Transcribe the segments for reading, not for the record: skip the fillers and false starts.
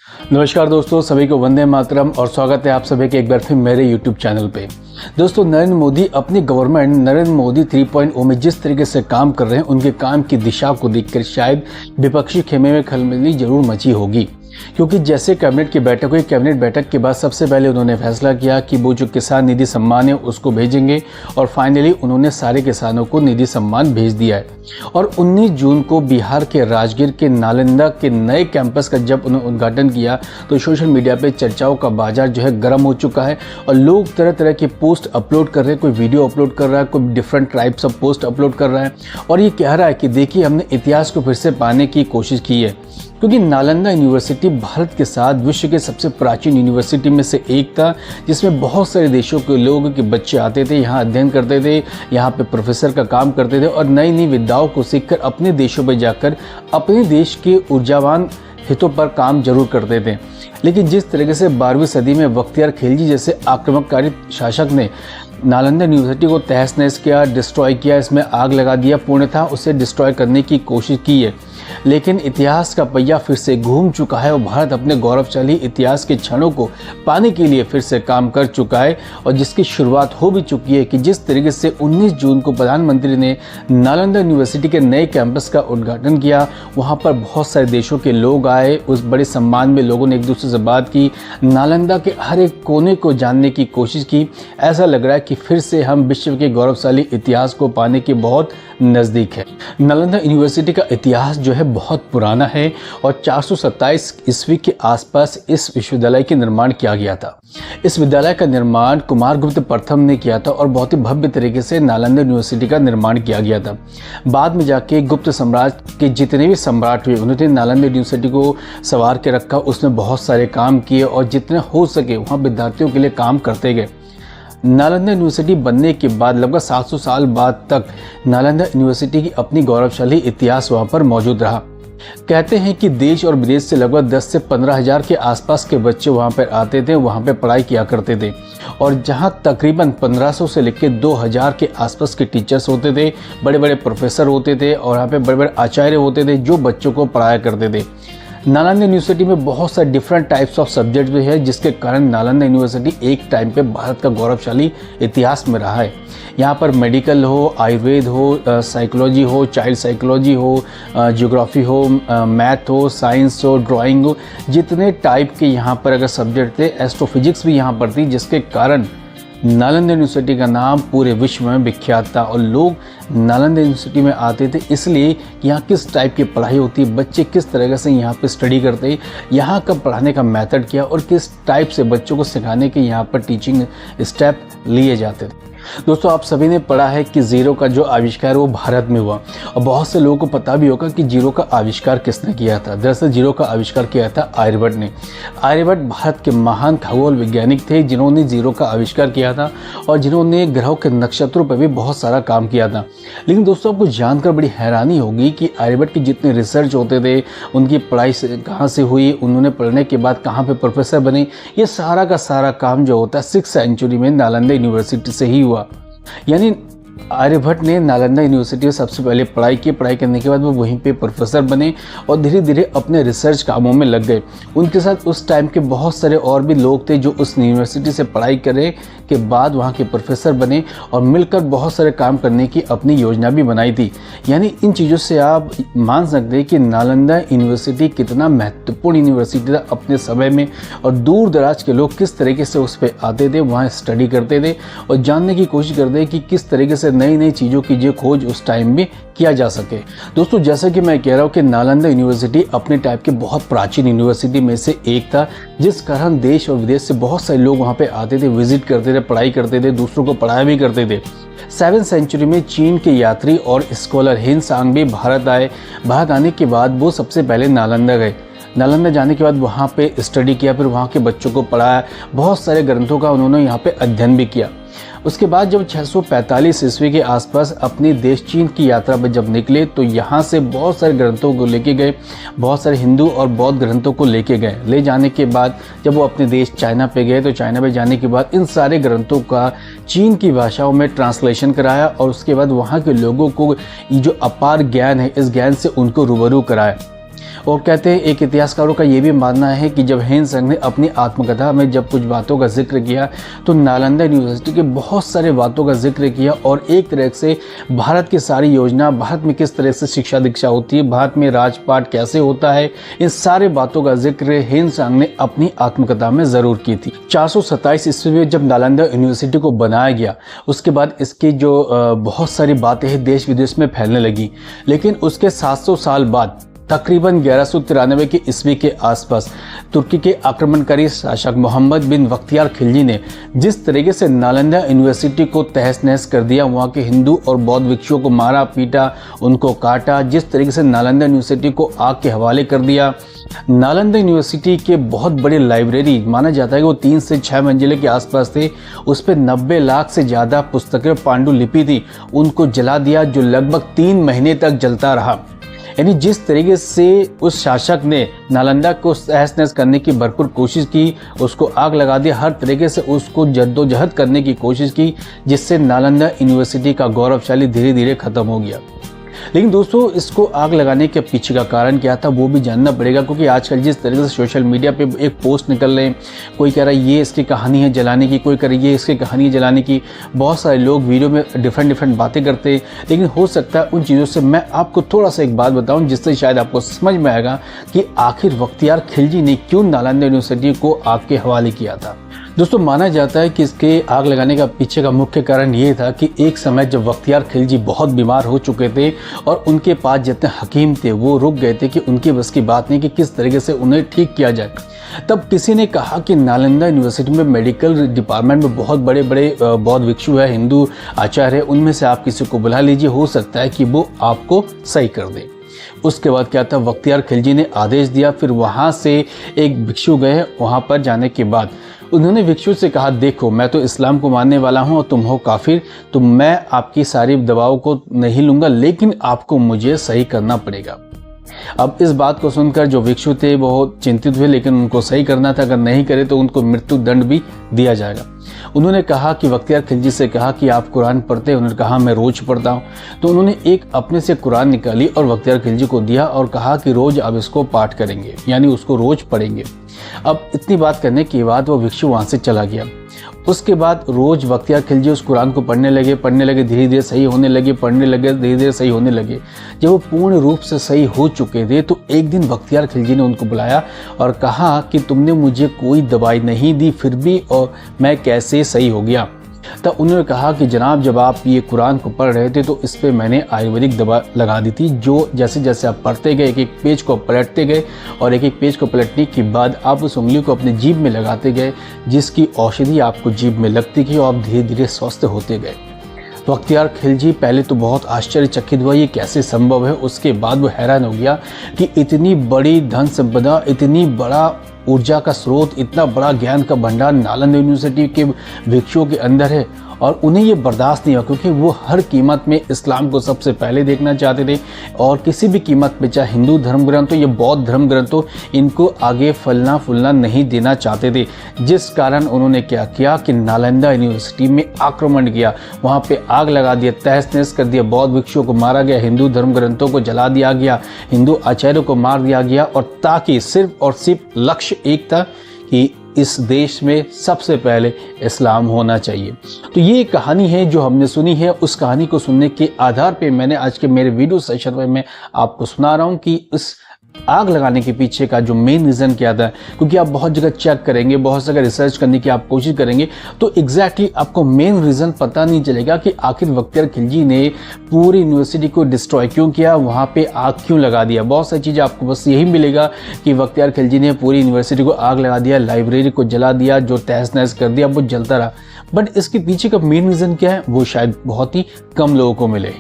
नमस्कार दोस्तों, सभी को वंदे मातरम और स्वागत है आप सभी के एक बार फिर मेरे यूट्यूब चैनल पे। दोस्तों, नरेंद्र मोदी अपनी गवर्नमेंट नरेंद्र मोदी 3.0 में जिस तरीके से काम कर रहे हैं, उनके काम की दिशा को देखकर शायद विपक्षी खेमे में खलबली जरूर मची होगी। क्योंकि जैसे कैबिनेट की बैठक हुई, कैबिनेट बैठक के बाद सबसे पहले उन्होंने फैसला किया कि वो जो किसान निधि सम्मान है उसको भेजेंगे और फाइनली उन्होंने सारे किसानों को निधि सम्मान भेज दिया है। और 19 जून को बिहार के राजगीर के नालंदा के नए कैंपस का जब उन्होंने उद्घाटन किया तो सोशल मीडिया पे चर्चाओं का बाजार जो है गर्म हो चुका है और लोग तरह तरह के पोस्ट अपलोड कर रहे हैं। कोई वीडियो अपलोड कर रहा है, कोई different types of post upload कर रहा है और ये कह रहा है कि देखिए हमने इतिहास को फिर से पाने की कोशिश की है। क्योंकि नालंदा यूनिवर्सिटी भारत के साथ विश्व के सबसे प्राचीन यूनिवर्सिटी में से एक था, जिसमें बहुत सारे देशों के लोग के बच्चे आते थे, यहाँ अध्ययन करते थे, यहाँ पे प्रोफेसर का काम करते थे और नई नई विद्याओं को सीखकर अपने देशों पर जाकर अपने देश के ऊर्जावान हितों पर काम जरूर करते थे। लेकिन जिस तरीके से 12वीं सदी में बख्तियार खिलजी जैसे आक्रमणकारी शासक ने नालंदा यूनिवर्सिटी को तहस नहस किया, डिस्ट्रॉय किया, इसमें आग लगा दिया, पूर्णतः उसे डिस्ट्रॉय करने की कोशिश की है। लेकिन इतिहास का पहिया फिर से घूम चुका है और भारत अपने गौरवशाली इतिहास के क्षणों को पाने के लिए फिर से काम कर चुका है और जिसकी शुरुआत हो भी चुकी है कि जिस तरीके से 19 जून को प्रधानमंत्री ने नालंदा यूनिवर्सिटी के नए कैंपस का उद्घाटन किया। वहाँ पर बहुत सारे देशों के लोग आए, उस बड़े सम्मान में लोगों ने एक दूसरे से बात की, नालंदा के हर एक कोने को जानने की कोशिश की। ऐसा लग रहा है कि फिर से हम विश्व के गौरवशाली इतिहास को पाने के बहुत नज़दीक है। नालंदा यूनिवर्सिटी का इतिहास जो है बहुत पुराना है और 427 ईस्वी के आसपास इस विश्वविद्यालय के निर्माण किया गया था। इस विद्यालय का निर्माण कुमारगुप्त प्रथम ने किया था और बहुत ही भव्य तरीके से नालंदा यूनिवर्सिटी का निर्माण किया गया था। बाद में जाके गुप्त साम्राज्य के जितने भी सम्राट हुए उन्होंने नालंदा यूनिवर्सिटी को संवार के रखा, उसमें बहुत सारे काम किए और जितने हो सके वहाँ विद्यार्थियों के लिए काम करते गए। नालंदा यूनिवर्सिटी बनने के बाद लगभग 700 साल बाद तक नालंदा यूनिवर्सिटी की अपनी गौरवशाली इतिहास वहाँ पर मौजूद रहा। कहते हैं कि देश और विदेश से लगभग 10 से 15 हज़ार के आसपास के बच्चे वहाँ पर आते थे, वहाँ पर पढ़ाई किया करते थे और जहाँ तकरीबन 1500 से लेकर 2000 के आसपास के टीचर्स होते थे, बड़े बड़े प्रोफेसर होते थे और यहाँ पे बड़े बड़े आचार्य होते थे जो बच्चों को पढ़ाया करते थे। नालंदा यूनिवर्सिटी में बहुत सारे डिफरेंट टाइप्स ऑफ सब्जेक्ट भी है, जिसके कारण नालंदा यूनिवर्सिटी एक टाइम पे भारत का गौरवशाली इतिहास में रहा है। यहाँ पर मेडिकल हो, आयुर्वेद हो, साइकोलॉजी हो, चाइल्ड साइकोलॉजी हो, ज्योग्राफी हो, मैथ हो, साइंस हो, ड्राइंग हो, जितने टाइप के यहाँ पर अगर सब्जेक्ट थे, एस्ट्रोफिजिक्स भी यहाँ पर थी, जिसके कारण नालंदा यूनिवर्सिटी का नाम पूरे विश्व में विख्यात था और लोग नालंदा यूनिवर्सिटी में आते थे इसलिए कि यहाँ किस टाइप की पढ़ाई होती है, बच्चे किस तरह से यहाँ पे स्टडी करते हैं, यहाँ का पढ़ाने का मेथड क्या और किस टाइप से बच्चों को सिखाने के यहाँ पर टीचिंग स्टेप लिए जाते थे। दोस्तों, आप सभी ने पढ़ा है कि जीरो का जो आविष्कार वो भारत में हुआ और बहुत से लोगों को पता भी होगा कि जीरो का आविष्कार किसने किया था। दरअसल जीरो का आविष्कार किया था आर्यभट्ट ने। आर्यभट्ट भारत के महान खगोल वैज्ञानिक थे जिन्होंने जीरो का आविष्कार किया था और जिन्होंने ग्रहों के नक्षत्रों पर भी बहुत सारा काम किया था। लेकिन दोस्तों, आपको जानकर बड़ी हैरानी होगी कि आर्यभट्ट के जितने रिसर्च होते थे, उनकी पढ़ाई कहाँ से हुई, उन्होंने पढ़ने के बाद कहाँ पर प्रोफेसर बने, ये सारा का सारा काम जो होता है 6th सेंचुरी में नालंदा यूनिवर्सिटी से ही हुआ। यानी आर्यभट्ट ने नालंदा यूनिवर्सिटी में सबसे पहले पढ़ाई की, पढ़ाई करने के बाद वो वहीं पे प्रोफेसर बने और धीरे धीरे अपने रिसर्च कामों में लग गए। उनके साथ उस टाइम के बहुत सारे और भी लोग थे जो उस यूनिवर्सिटी से पढ़ाई करने के बाद वहाँ के प्रोफेसर बने और मिलकर बहुत सारे काम करने की अपनी योजना भी बनाई थी। यानी इन चीज़ों से आप मान सकते हैं कि नालंदा यूनिवर्सिटी कितना महत्वपूर्ण यूनिवर्सिटी था अपने समय में और दूर दराज के लोग किस तरीके से उस पर आते थे, वहाँ स्टडी करते थे और जानने की कोशिश करते कि किस तरीके से नई नई चीज़ों की जो खोज उस टाइम में किया जा सके। दोस्तों, जैसा कि मैं कह रहा हूँ कि नालंदा यूनिवर्सिटी अपने टाइप के बहुत प्राचीन यूनिवर्सिटी में से एक था, जिस कारण देश और विदेश से बहुत सारे लोग वहाँ पे आते थे, विजिट करते थे, पढ़ाई करते थे, दूसरों को पढ़ाया भी करते थे। 7th सेंचुरी में चीन के यात्री और स्कॉलर हिनसांग भी भारत आए। भारत आने के बाद वो सबसे पहले नालंदा गए। नालंदा जाने के बाद वहाँ पे स्टडी किया, फिर वहाँ के बच्चों को पढ़ाया, बहुत सारे ग्रंथों का उन्होंने यहाँ पे अध्ययन भी किया। उसके बाद जब 645 ईस्वी के आसपास अपनी देश चीन की यात्रा पर जब निकले तो यहाँ से बहुत सारे ग्रंथों को लेके गए, बहुत सारे हिंदू और बौद्ध ग्रंथों को लेके गए। ले जाने के बाद जब वो अपने देश चाइना पे गए तो चाइना पे जाने के बाद इन सारे ग्रंथों का चीन की भाषाओं में ट्रांसलेशन कराया और उसके बाद वहाँ के लोगों को ये जो अपार ज्ञान है इस ज्ञान से उनको रूबरू कराया। और कहते हैं, एक इतिहासकारों का ये भी मानना है कि जब हेन संग ने अपनी आत्मकथा में जब कुछ बातों का जिक्र किया तो नालंदा यूनिवर्सिटी के बहुत सारे बातों का जिक्र किया और एक तरह से भारत की सारी योजना, भारत में किस तरह से शिक्षा दीक्षा होती है, भारत में राजपाट कैसे होता है, इन सारे बातों का जिक्र हेन सांग ने अपनी आत्मकथा में ज़रूर की थी। 427 ईस्वी में जब नालंदा यूनिवर्सिटी को बनाया गया, उसके बाद इसकी जो बहुत सारी बातें हैं देश विदेश में फैलने लगी। लेकिन उसके 700 साल बाद तकरीबन 1193 के ईस्वी के आसपास तुर्की के आक्रमणकारी शासक मोहम्मद बिन बख्तियार खिलजी ने जिस तरीके से नालंदा यूनिवर्सिटी को तहस नहस कर दिया, वहाँ के हिंदू और बौद्ध भिक्षुओं को मारा पीटा, उनको काटा, जिस तरीके से नालंदा यूनिवर्सिटी को आग के हवाले कर दिया। नालंदा यूनिवर्सिटी के बहुत बड़ी लाइब्रेरी, माना जाता है कि वो 3 से 6 मंजिले के आसपास थे, उस पर 90 लाख से ज़्यादा पुस्तकें पांडुलिपि थी, उनको जला दिया, जो लगभग 3 महीने तक जलता रहा। यानी जिस तरीके से उस शासक ने नालंदा को तहस नहस करने की भरपूर कोशिश की, उसको आग लगा दी, हर तरीके से उसको जद्दोजहद करने की कोशिश की, जिससे नालंदा यूनिवर्सिटी का गौरवशाली धीरे धीरे खत्म हो गया। लेकिन दोस्तों, इसको आग लगाने के पीछे का कारण क्या था वो भी जानना पड़ेगा, क्योंकि आजकल जिस तरीके से सोशल मीडिया पे एक पोस्ट निकल रहे हैं, कोई कह रहा है ये इसकी कहानी है जलाने की, कोई कह रहा है ये इसकी कहानी है जलाने की, बहुत सारे लोग वीडियो में डिफरेंट बातें करते हैं। लेकिन हो सकता है उन चीज़ों से मैं आपको थोड़ा सा एक बात बताऊँ जिससे शायद आपको समझ में आएगा कि आखिर बख्तियार खिलजी ने क्यों नालंदा यूनिवर्सिटी को आग के हवाले किया था। दोस्तों, माना जाता है कि इसके आग लगाने का पीछे का मुख्य कारण ये था कि एक समय जब बख्तियार खिलजी बहुत बीमार हो चुके थे और उनके पास जितने हकीम थे वो रुक गए थे कि उनकी बस की बात नहीं कि किस तरीके से उन्हें ठीक किया जाए। तब किसी ने कहा कि नालंदा यूनिवर्सिटी में मेडिकल डिपार्टमेंट में बहुत बड़े बड़े बौद्ध भिक्षु है, हिंदू आचार्य है, उनमें से आप किसी को बुला लीजिए, हो सकता है कि वो आपको सही कर दे। उसके बाद क्या था, बख्तियार खिलजी ने आदेश दिया, फिर वहाँ से एक भिक्षु गए। वहाँ पर जाने के बाद उन्होंने भिक्षु से कहा, देखो मैं तो इस्लाम को मानने वाला हूँ और तुम हो काफिर, तो मैं आपकी सारी दवाओं को नहीं लूँगा, लेकिन आपको मुझे सही करना पड़ेगा। अब इस बात को सुनकर जो भिक्षु थे वो चिंतित हुए, लेकिन उनको सही करना था, अगर नहीं करे तो उनको मृत्यु दंड भी दिया जाएगा। उन्होंने कहा कि बख्तियार खिलजी से कहा कि आप कुरान पढ़ते हैं? उन्होंने कहा मैं रोज पढ़ता हूँ। तो उन्होंने एक अपने से कुरान निकाली और बख्तियार खिलजी को दिया और कहा कि रोज आप इसको पाठ करेंगे, यानी उसको रोज पढ़ेंगे। अब इतनी बात करने के बाद वो भिक्षु वहाँ से चला गया। उसके बाद रोज बख्तियार खिलजी उस कुरान को पढ़ने लगे, धीरे धीरे सही होने लगे, पढ़ने लगे, धीरे धीरे सही होने लगे। जब वो पूर्ण रूप से सही हो चुके थे तो एक दिन बख्तियार खिलजी ने उनको बुलाया और कहा कि तुमने मुझे कोई दवाई नहीं दी, फिर भी और मैं कैसे सही हो गया। तब उन्होंने कहा कि जनाब, जब आप ये कुरान को पढ़ रहे थे तो इस पे मैंने आयुर्वेदिक दवा लगा दी थी, जो जैसे जैसे आप पढ़ते गए एक एक पेज को पलटते गए और एक एक पेज को पलटने के बाद आप उस उंगली को अपने जीभ में लगाते गए, जिसकी औषधि आपको जीभ में लगती गई और आप धीरे धीरे स्वस्थ होते गए। बख्तियार खिलजी पहले तो बहुत आश्चर्यचकित हुआ, ये कैसे संभव है। उसके बाद वो हैरान हो गया कि इतनी बड़ी धन संपदा, इतनी बड़ा ऊर्जा का स्रोत, इतना बड़ा ज्ञान का भंडार नालंदा यूनिवर्सिटी के भिक्षुओं के अंदर है और उन्हें ये बर्दाश्त नहीं हुआ, क्योंकि वो हर कीमत में इस्लाम को सबसे पहले देखना चाहते थे और किसी भी कीमत पे, चाहे हिंदू धर्म ग्रंथ हो या बौद्ध धर्म ग्रंथ हो, इनको आगे फलना फूलना नहीं देना चाहते थे। जिस कारण उन्होंने क्या किया कि नालंदा यूनिवर्सिटी में आक्रमण किया, वहाँ पे आग लगा दिया, तहस नहस कर दिया, बौद्ध भिक्षुओं को मारा गया, हिंदू धर्म ग्रंथों को जला दिया गया, हिंदू आचार्यों को मार दिया गया, और ताकि सिर्फ और सिर्फ लक्ष्य एक था कि इस देश में सबसे पहले इस्लाम होना चाहिए। तो ये कहानी है जो हमने सुनी है। उस कहानी को सुनने के आधार पे मैंने आज के मेरे वीडियो सेशन में मैं आपको सुना रहा हूँ कि इस आग लगाने के पीछे का जो मेन रीज़न क्या था। क्योंकि आप बहुत जगह चेक करेंगे, बहुत जगह रिसर्च करने की आप कोशिश करेंगे तो एग्जैक्टली आपको मेन रीज़न पता नहीं चलेगा कि आखिर बख्तियार खिलजी ने पूरी यूनिवर्सिटी को डिस्ट्रॉय क्यों किया, वहाँ पे आग क्यों लगा दिया। बहुत सारी चीज़ें आपको बस यही मिलेगा कि बख्तियार खिलजी ने पूरी यूनिवर्सिटी को आग लगा दिया, लाइब्रेरी को जला दिया, जो तहस नहस कर दिया वो जलता रहा। बट इसके पीछे का मेन रीज़न क्या है वो शायद बहुत ही कम लोगों को मिले।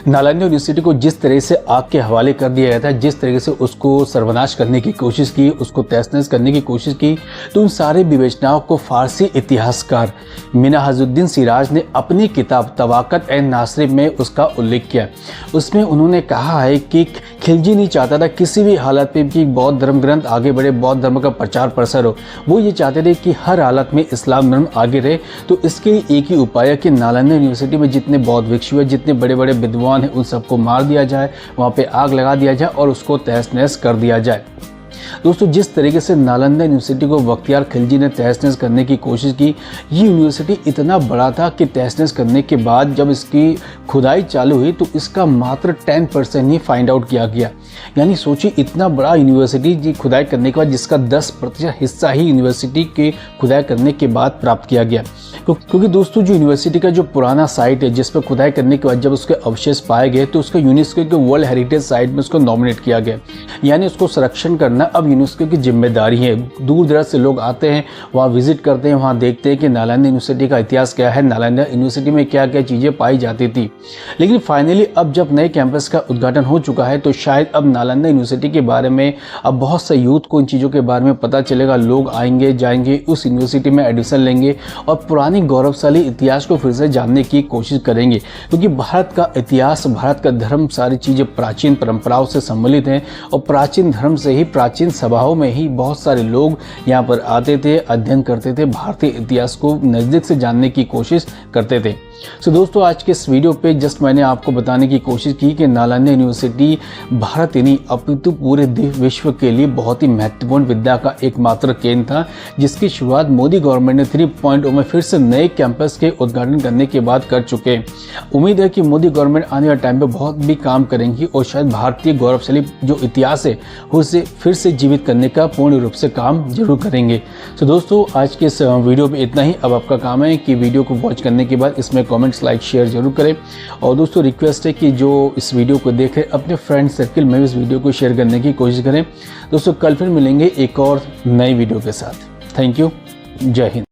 नालंदा यूनिवर्सिटी को जिस तरह से आग के हवाले कर दिया गया था, जिस तरीके से उसको सर्वनाश करने की कोशिश की, उसको तहस नहस करने की कोशिश की, तो उन सारे विवेचनाओं को फारसी इतिहासकार मिनहाजुद्दीन सिराज ने अपनी किताब तवाक़त एन नासिर में उसका उल्लेख किया। उसमें उन्होंने कहा है कि खिलजी नहीं चाहता था किसी भी हालत में कि बौद्ध धर्म ग्रंथ आगे बढ़े, बौद्ध धर्म का प्रचार प्रसार हो। वो ये चाहते थे कि हर हालत में इस्लाम धर्म आगे रहे। तो इसके एक ही उपाय है कि नालंदा यूनिवर्सिटी में जितने बौद्ध भिक्षु हैं, जितने बड़े बड़े विद्वान हैं उन सबको मार दिया जाए, वहाँ पे आग लगा दिया जाए और उसको तहस नहस कर दिया जाए। दोस्तों, जिस तरीके से नालंदा यूनिवर्सिटी को बख्तियार खिलजी ने तहस नहस करने की कोशिश की, ये यूनिवर्सिटी इतना बड़ा था कि तहस नहस करने के बाद जब इसकी खुदाई चालू हुई तो इसका मात्र 10% ही फाइंड आउट किया गया। यानी सोचिए, इतना बड़ा यूनिवर्सिटी जी खुदाई करने के बाद जिसका 10% हिस्सा ही यूनिवर्सिटी के खुदाई करने के बाद प्राप्त किया गया। क्योंकि दोस्तों, जो यूनिवर्सिटी का जो पुराना साइट है जिस पर खुदाई करने के बाद जब उसके अवशेष पाए गए तो उसको यूनेस्को के वर्ल्ड हेरिटेज साइट में उसको नॉमिनेट किया गया। यानी उसको संरक्षण करना अब यूनेस्को की जिम्मेदारी है। दूर दराज से लोग आते हैं, वहाँ विजिट करते हैं, वहाँ देखते हैं कि नालंदा यूनिवर्सिटी का इतिहास क्या है, नालंदा यूनिवर्सिटी में क्या क्या चीज़ें पाई जाती थी। लेकिन फाइनली अब जब नए कैंपस का उद्घाटन हो चुका है तो शायद अब नालंदा यूनिवर्सिटी के बारे में अब बहुत से यूथ को इन चीज़ों के बारे में पता चलेगा। लोग आएंगे जाएंगे, उस यूनिवर्सिटी में एडमिशन लेंगे और पुरानी गौरवशाली इतिहास को फिर से जानने की कोशिश करेंगे। क्योंकि भारत का इतिहास, भारत का धर्म, सारी चीज़ें प्राचीन परंपराओं से सम्मिलित हैं और प्राचीन धर्म से ही, प्राचीन सभाओं में ही बहुत सारे लोग यहाँ पर आते थे, अध्ययन करते थे, भारतीय इतिहास को नज़दीक से जानने की कोशिश करते थे। सो दोस्तों, आज के इस वीडियो पे जस्ट मैंने आपको बताने की कोशिश की कि नालंदा यूनिवर्सिटी भारत ही नहीं अपितु पूरे विश्व के लिए बहुत ही महत्वपूर्ण विद्या का एकमात्र केंद्र था, जिसकी शुरुआत मोदी गवर्नमेंट ने 3.0 में फिर से नए कैंपस के उद्घाटन करने के बाद कर चुके हैं। उम्मीद है कि मोदी गवर्नमेंट आने वाले टाइम पे बहुत भी काम करेंगी और शायद भारतीय गौरवशाली जो इतिहास है उसे फिर से जीवित करने का पूर्ण रूप से काम जरूर करेंगे। तो दोस्तों, आज के इस वीडियो में इतना ही। अब आपका काम है कि वीडियो को वॉच करने के बाद इसमें कमेंट्स, लाइक, शेयर जरूर करें। और दोस्तों, रिक्वेस्ट है कि जो इस वीडियो को देखें अपने फ्रेंड सर्किल में इस वीडियो को शेयर करने की कोशिश करें। दोस्तों, कल फिर मिलेंगे एक और नई वीडियो के साथ। Thank you. जय हिंद।